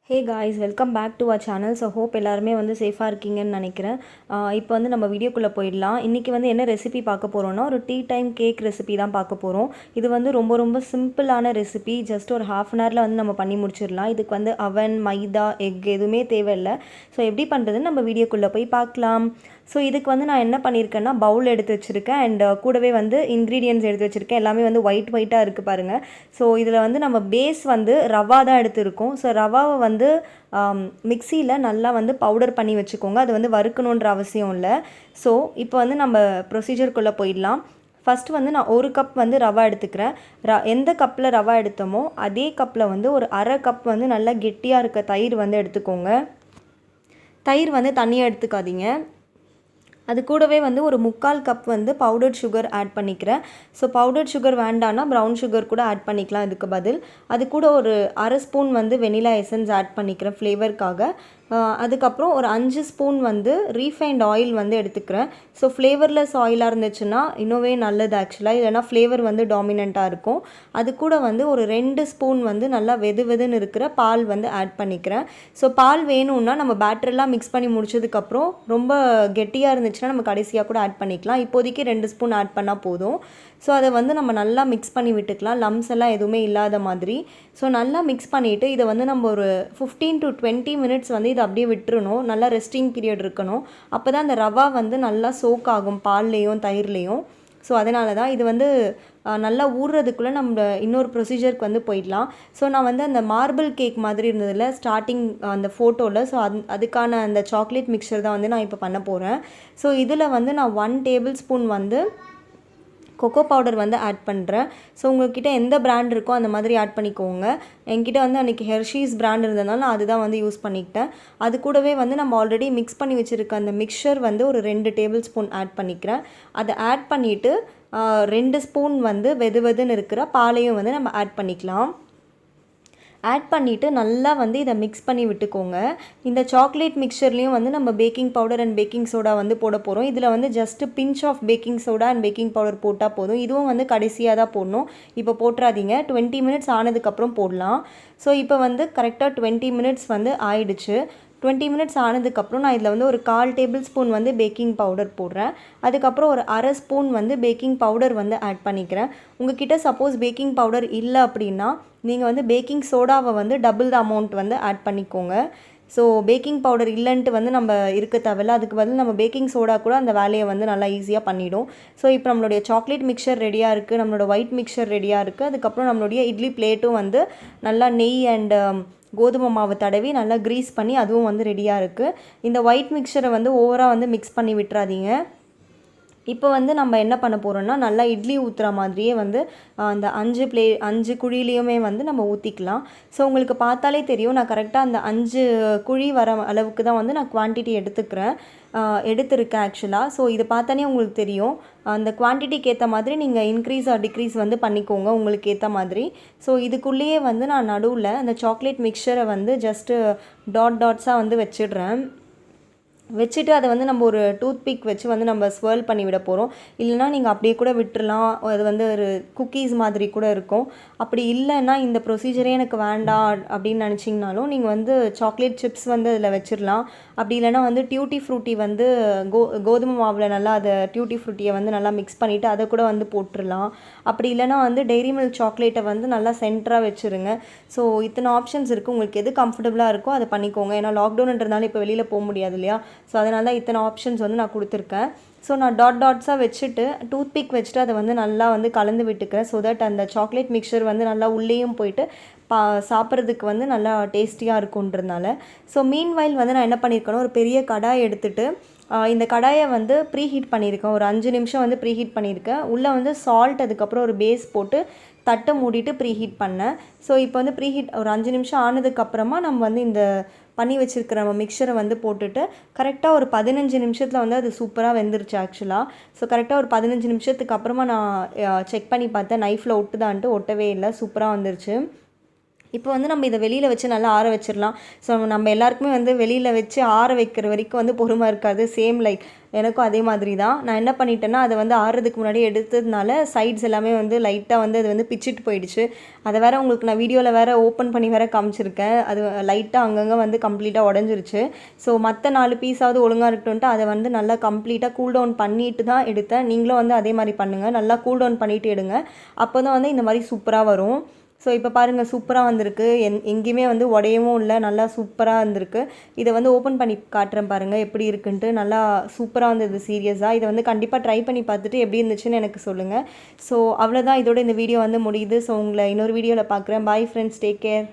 Hey guys, welcome back to our channel. So hope எல்லாருமே வந்து சேஃபாக இருக்கீங்கன்னு நினைக்கிறேன். இப்போ வந்து நம்ம வீடியோக்குள்ளே போயிடலாம். இன்றைக்கி வந்து என்ன ரெசிபி பார்க்க போகிறோன்னா, ஒரு டீ டைம் கேக் ரெசிபி தான் பார்க்க போகிறோம். இது வந்து ரொம்ப ரொம்ப சிம்பிளான ரெசிபி. ஜஸ்ட் ஒரு ஹாஃப் அன் ஹவரில் வந்து நம்ம பண்ணி முடிச்சிடலாம். இதுக்கு வந்து அவன், மைதா, எக் எதுவுமே தேவையில்லை. ஸோ எப்படி பண்ணுறதுன்னு நம்ம வீடியோக்குள்ளே போய் பார்க்கலாம். ஸோ இதுக்கு வந்து நான் என்ன பண்ணியிருக்கேன்னா, பவுல் எடுத்து வச்சுருக்கேன் அண்ட் கூடவே வந்து இன்க்ரீடியன்ட்ஸ் எடுத்து வச்சுருக்கேன். எல்லாமே வந்து ஒயிட்டாக இருக்குது பாருங்கள். ஸோ இதில் வந்து நம்ம பேஸ் வந்து ரவா தான் எடுத்துருக்கோம். ஸோ ரவாவை வந்து மிக்சியில் நல்லா வந்து பவுடர் பண்ணி வச்சுக்கோங்க. அது வந்து வறுக்கணுன்ற அவசியம் இல்லை. ஸோ இப்போ வந்து நம்ம ப்ரொசீஜருக்குள்ளே போயிடலாம். ஃபஸ்ட்டு வந்து நான் ஒரு கப் வந்து ரவா எடுத்துக்கிறேன். எந்த கப்பில் ரவா எடுத்தோமோ அதே கப்பில் வந்து ஒரு அரை கப் வந்து நல்லா கெட்டியாக இருக்க தயிர் வந்து எடுத்துக்கோங்க. தயிர் வந்து தண்ணியாக எடுத்துக்காதீங்க. அது கூடவே வந்து ஒரு 3/4 கப் வந்து பவுடர்ட் சுகர் ஆட் பண்ணிக்கிறேன். ஸோ பவுடர்ட் சுகர் வேண்டான்னா ப்ரௌன் சுகர் கூட ஆட் பண்ணிக்கலாம் இதுக்கு பதில். அது கூட ஒரு அரை ஸ்பூன் வந்து வெனிலா எசன்ஸ் ஆட் பண்ணிக்கிறேன் ஃப்ளேவருக்காக. அதுக்கப்புறம் ஒரு 5 ஸ்பூன் வந்து ரீஃபைண்ட் ஆயில் வந்து எடுத்துக்கிறேன். ஸோ ஃப்ளேவர்லெஸ் ஆயிலாக இருந்துச்சுன்னா இன்னோவே நல்லது ஆக்சுவலாக, இல்லைனா ஃப்ளேவர் வந்து டாமினண்ட்டாக இருக்கும். அது கூட வந்து ஒரு 2 ஸ்பூன் வந்து நல்லா வெதுன்னு இருக்கிற பால் வந்து ஆட் பண்ணிக்கிறேன். ஸோ பால் வேணும்னா நம்ம பேட்டரெல்லாம் மிக்ஸ் பண்ணி முடிச்சதுக்கப்புறம் ரொம்ப கெட்டியாக இருந்துச்சுன்னா நம்ம கடைசியாக கூட ஆட் பண்ணிக்கலாம். இப்போதைக்கு 2 ஸ்பூன் ஆட் பண்ணால் போதும். ஸோ அதை வந்து நம்ம நல்லா மிக்ஸ் பண்ணி விட்டுக்கலாம், லம்ஸ் எல்லாம் எதுவுமே இல்லாத மாதிரி. ஸோ நல்லா மிக்ஸ் பண்ணிவிட்டு இதை வந்து நம்ம ஒரு 15 to 20 மினிட்ஸ் வந்து இதை அப்படியே விட்டுறணும். நல்லா ரெஸ்டிங் பீரியட் இருக்கணும். அப்போ தான் அந்த ரவா வந்து நல்லா சோக் ஆகும் பால்லேயும் தயிர்லேயும். ஸோ அதனால தான் இது வந்து நல்லா ஊறுறதுக்குள்ளே நம்ம இன்னொரு ப்ரொசீஜருக்கு வந்து போயிடலாம். ஸோ நான் வந்து அந்த மார்பிள் கேக் மாதிரி இருந்ததில் ஸ்டார்டிங் அந்த ஃபோட்டோவில், ஸோ அதுக்கான அந்த சாக்லேட் மிக்சர் தான் வந்து நான் இப்போ பண்ண போகிறேன். ஸோ இதில் வந்து நான் 1 டேபிள் ஸ்பூன் வந்து கொக்கோ பவுடர் வந்து ஆட் பண்ணுறேன். ஸோ உங்கள்கிட்ட எந்த பிராண்ட் இருக்கோ அந்த மாதிரி ஆட் பண்ணிக்கோங்க. என்கிட்ட வந்து அன்றைக்கி ஹெர்ஷீஸ் பிராண்ட் இருந்ததுனால நான் அதுதான் வந்து யூஸ் பண்ணிக்கிட்டேன். அது கூடவே வந்து நம்ம ஆல்ரெடி மிக்ஸ் பண்ணி வச்சுருக்க அந்த மிக்சர் வந்து ஒரு 2 டேபிள் ஸ்பூன் ஆட் பண்ணிக்கிறேன். அதை ஆட் பண்ணிவிட்டு 2 ஸ்பூன் வந்து வெதுன்னு இருக்கிற பாலையும் வந்து நம்ம ஆட் பண்ணிக்கலாம். ஆட் பண்ணிவிட்டு நல்லா வந்து இதை மிக்ஸ் பண்ணி விட்டுக்கோங்க. இந்த சாக்லேட் மிக்சர்லேயும் வந்து நம்ம baking powder and baking soda வந்து போட போகிறோம். இதில் வந்து just pinch of baking soda and baking powder போட்டால் போதும். இதுவும் வந்து கடைசியாக தான் போடணும், இப்போ போட்டுறாதீங்க. 20 மினிட்ஸ் ஆனதுக்கப்புறம் போடலாம். ஸோ இப்போ வந்து கரெக்டாக 20 மினிட்ஸ் வந்து ஆயிடுச்சு. 20 மினிட்ஸ் ஆனதுக்கப்புறம் நான் இதில் வந்து ஒரு 1/4 டேபிள் ஸ்பூன் வந்து பேக்கிங் பவுடர் போடுறேன். அதுக்கப்புறம் ஒரு அரை ஸ்பூன் வந்து பேக்கிங் பவுடர் வந்து ஆட் பண்ணிக்கிறேன். உங்ககிட்ட சப்போஸ் பேக்கிங் பவுடர் இல்லை அப்படின்னா நீங்கள் வந்து பேக்கிங் சோடாவை வந்து டபுள் த அமௌண்ட் வந்து ஆட் பண்ணிக்கோங்க. ஸோ பேக்கிங் பவுடர் இல்லைன்ட்டு வந்து நம்ம இருக்க தேவையில்ல, அதுக்கு பதில் நம்ம பேக்கிங் சோடா கூட அந்த வேலையை வந்து நல்லா ஈஸியாக பண்ணிடும். ஸோ இப்போ நம்மளுடைய சாக்லேட் மிக்சர் ரெடியாக இருக்குது, நம்மளோட ஒயிட் மிக்சர் ரெடியாக இருக்குது. அதுக்கப்புறம் நம்மளுடைய இட்லி பிளேட்டும் வந்து நல்லா நெய் அண்ட் கோதுமை மாவு தடவி நல்லா க்ரீஸ் பண்ணி அதுவும் வந்து ரெடியாக இருக்குது. இந்த ஒயிட் மிக்சரை வந்து ஓவராக வந்து மிக்ஸ் பண்ணி விட்டுறாதீங்க. இப்போ வந்து நம்ம என்ன பண்ண போகிறோம்னா, நல்லா இட்லி ஊற்றுற மாதிரியே வந்து அந்த 5 குழியிலையுமே வந்து நம்ம ஊற்றிக்கலாம். ஸோ உங்களுக்கு பார்த்தாலே தெரியும், நான் கரெக்டாக அந்த 5 குழி வர அளவுக்கு தான் வந்து நான் குவான்டிட்டி எடுத்திருக்கேன் ஆக்சுவலாக. ஸோ இது பார்த்தாலே உங்களுக்கு தெரியும். அந்த குவான்டிட்டிக்கு ஏற்ற மாதிரி நீங்கள் இன்க்ரீஸ் ஆர் டிக்ரீஸ் வந்து பண்ணிக்கோங்க உங்களுக்கு ஏற்ற மாதிரி. ஸோ இதுக்குள்ளேயே வந்து நான் நடுவில் அந்த சாக்லேட் மிக்சரை வந்து ஜஸ்ட்டு டாட்ஸாக வந்து வச்சுட்டு அதை வந்து நம்ம ஒரு டூத் பிக் வச்சு வந்து நம்ம ஸ்வர்ல் பண்ணி விட போகிறோம். இல்லைனா நீங்கள் அப்படியே கூட விட்டுறலாம், அது வந்து ஒரு குக்கீஸ் மாதிரி கூட இருக்கும். அப்படி இல்லைன்னா இந்த ப்ரொசீஜரே எனக்கு வேண்டாம் அப்படின்னு நினச்சிங்கனாலும் நீங்கள் வந்து சாக்லேட் சிப்ஸ் வந்து அதில் வச்சிடலாம். அப்படி இல்லைனா வந்து டியூட்டி ஃப்ரூட்டி வந்து கோதுமை மாவில் நல்லா அதை டியூட்டி ஃப்ரூட்டியை வந்து நல்லா மிக்ஸ் பண்ணிவிட்டு அதை கூட வந்து போட்டுடலாம். அப்படி இல்லைனா வந்து டெய்ரி மில்க் சாக்லேட்டை வந்து நல்லா சென்டராக வச்சுருங்க. ஸோ இத்தனை ஆப்ஷன்ஸ் இருக்குது, உங்களுக்கு எது கம்ஃபர்டபுளாக இருக்கோ அதை பண்ணிக்கோங்க. ஏன்னா லாக்டவுன்ன்றதுனால இப்போ வெளியில் போக முடியாது இல்லையா. ஸோ அதனால தான் இத்தனை ஆப்ஷன்ஸ் வந்து நான் கொடுத்துருக்கேன். ஸோ நான் டாட்ஸாக வச்சுட்டு டூத் பிக் வச்சுட்டு அதை வந்து நல்லா வந்து கலந்து விட்டுக்கிறேன். ஸோ தட் அந்த சாக்லேட் மிக்சர் வந்து நல்லா உள்ளேயும் போயிட்டு சாப்பிட்றதுக்கு வந்து நல்லா டேஸ்டியாக இருக்குன்றதுனால. ஸோ மீன்வைல் வந்து நான் என்ன பண்ணியிருக்கேன்னா, ஒரு பெரிய கடாய் எடுத்துகிட்டு இந்த கடாயை வந்து ப்ரீஹீட் பண்ணியிருக்கேன். ஒரு 5 நிமிஷம் வந்து ப்ரீஹீட் பண்ணியிருக்கேன். உள்ளே வந்து சால்ட், அதுக்கப்புறம் ஒரு பேஸ் போட்டு தட்டை மூடிட்டு ப்ரீஹீட் பண்ணேன். ஸோ இப்போ வந்து ப்ரீஹீட் ஒரு 5 நிமிஷம் ஆனதுக்கப்புறமா நம்ம வந்து இந்த பண்ணி வச்சுருக்கிற நம்ம மிக்சரை வந்து போட்டுட்டு கரெக்டாக ஒரு 15 நிமிஷத்தில் வந்து அது சூப்பராக வெந்துருச்சு ஆக்சுவலாக. ஸோ கரெக்டாக ஒரு 15 நிமிஷத்துக்கு அப்புறமா நான் செக் பண்ணி பார்த்தேன், நைஃப்பில் ஒட்டுதான்ட்டு. ஒட்டவே இல்லை, சூப்பராக வந்துருச்சு. இப்போ வந்து நம்ம இதை வெளியில் வச்சு நல்லா ஆற வச்சிடலாம். ஸோ நம்ம எல்லாருக்குமே வந்து வெளியில் வச்சு ஆற வைக்கிற வரைக்கும் வந்து பொறுமை இருக்காது. சேம் லைக் எனக்கும் அதே மாதிரி தான். நான் என்ன பண்ணிட்டேன்னா, அதை வந்து ஆறுறதுக்கு முன்னாடி எடுத்ததுனால சைட்ஸ் எல்லாமே வந்து லைட்டாக வந்து அது வந்து பிச்சுட்டு போயிடுச்சு. அதை வேறு உங்களுக்கு நான் வீடியோவில் வேறு ஓப்பன் பண்ணி வேறு காமிச்சிருக்கேன். அது லைட்டாக அங்கங்கே வந்து கம்ப்ளீட்டாக உடஞ்சிருச்சு. ஸோ மற்ற 4 பீஸாவது ஒழுங்காக இருக்கட்டும்ன்ட்டு அதை வந்து நல்லா கம்ப்ளீட்டாக கூல் டவுன் பண்ணிட்டு தான் எடுத்தேன். நீங்களும் வந்து அதே மாதிரி பண்ணுங்கள். நல்லா கூல் டவுன் பண்ணிவிட்டு எடுங்க. அப்போ தான் வந்து இந்த மாதிரி சூப்பராக வரும். ஸோ இப்போ பாருங்கள் சூப்பராக வந்திருக்கு. எங்கேயுமே வந்து உடையவும் இல்லை, நல்லா சூப்பராக வந்திருக்கு. இதை வந்து ஓப்பன் பண்ணி காட்டுறேன் பாருங்கள் எப்படி இருக்குன்ட்டு. நல்லா சூப்பராக வந்தது சீரியஸாக. இதை வந்து கண்டிப்பாக ட்ரை பண்ணி பார்த்துட்டு எப்படி இருந்துச்சுன்னு எனக்கு சொல்லுங்கள். ஸோ அவ்வளோதான், இதோட இந்த வீடியோ வந்து முடியுது. ஸோ உங்களை இன்னொரு வீடியோவில் பார்க்குறேன். Bye friends, take care.